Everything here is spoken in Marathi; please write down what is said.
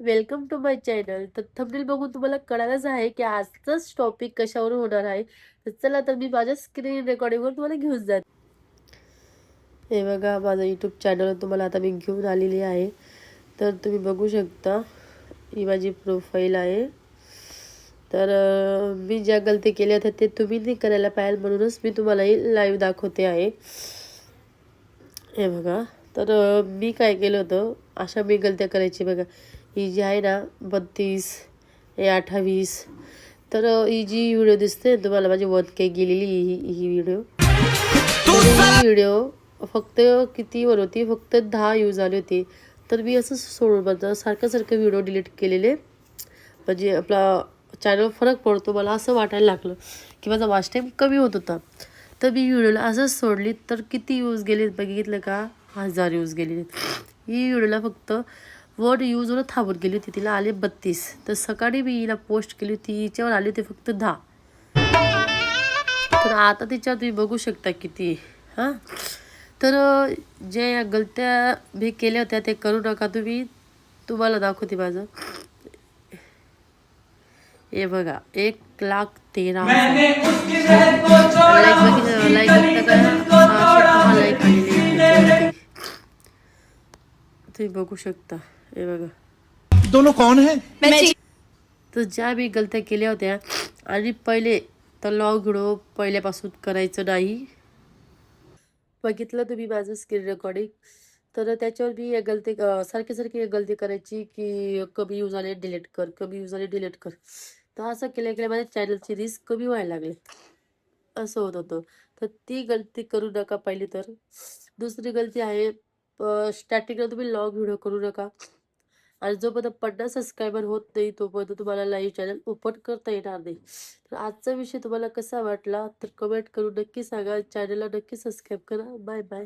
Welcome to my channel. तर थंबनेल बघून तुम्हाला कळालंच आहे की आजचाच टॉपिक कशावर होणार आहे. तर चला तर मी माझ्या स्क्रीन रेकॉर्डिंगवर तुम्हाला घेऊन जाते. हे बघा माझं यूट्यूब चॅनल तुम्हाला आता मी घेऊन आलेली आहे. तर तुम्ही बघू शकता ही माझी प्रोफाईल आहे. तर मी ज्या गलती केल्या होत्या ते तुम्ही नाही करायला पाहिजे म्हणूनच मी तुम्हालाही लाईव्ह दाखवते आहे. हे बघा तर मी काय केलं होतं अशा मी गलत्या करायची बघा. ही जी आहे ना 32 हे 28 तर ही जी व्हिडिओ दिसते तुम्हाला माझी 1K गेलेली ही व्हिडिओ. तर ही व्हिडिओ फक्त कितीवर होती फक्त 10 व्ह्यूज आले होते. तर मी असं सोडून माझं सारखं व्हिडिओ डिलीट केलेले म्हणजे आपला चॅनल फरक पडतो मला असं वाटायला लागलं की माझा वॉच टाईम कमी होत होता. तर मी व्हिडिओला असंच सोडली तर किती व्ह्यूज गेले बघितलं का 1000 व्ह्यूज गेलेले. ही व्हिडिओला फक्त वर यूजवर थांबून गेली होती तिला आले 32. तर सकाळी मी हिला पोस्ट केली होती हिच्यावर आली होती फक्त 10. तर आता तिच्यावर तुम्ही बघू शकता किती. हां तर जे गलत्या मी केल्या होत्या ते करू नका तुम्ही. तुम्हाला दाखवते माझं. हे बघा 1,13,000 लाईक बघितलं लाईक बघता का 606 लाईक आलेले त्याच्यावरती तुम्ही बघू शकता. हे बघा दोनों कौन है? तर ज्या मी गलत्या केल्या होत्या आणि पहिले तर लॉग व्हिडिओ पहिल्यापासून करायचं नाही. बघितलं तुम्ही माझं स्क्रीन रेकॉर्डिंग. तर त्याच्यावर मी एक गलती सारखी एक गलती करायची की कमी यूज आले डिलीट कर, कमी यूज आले डिलीट कर. तर असं केल्या माझ्या चॅनलची रीच कमी व्हायला लागले असं होत होतं. तर ती गलती करू नका पहिली. तर दुसरी गलती आहे स्टार्टिंगला तुम्ही लॉग व्हिडिओ करू नका आणि जोपर्यंत 50 सबस्क्रायबर होत नाही तोपर्यंत तुम्हाला लाईव्ह चॅनल ओपन करता येणार नाही. तर आजचा विषय तुम्हाला कसा वाटला तर कमेंट करून नक्की सांगा. चॅनलला नक्की सबस्क्राईब करा. Bye bye.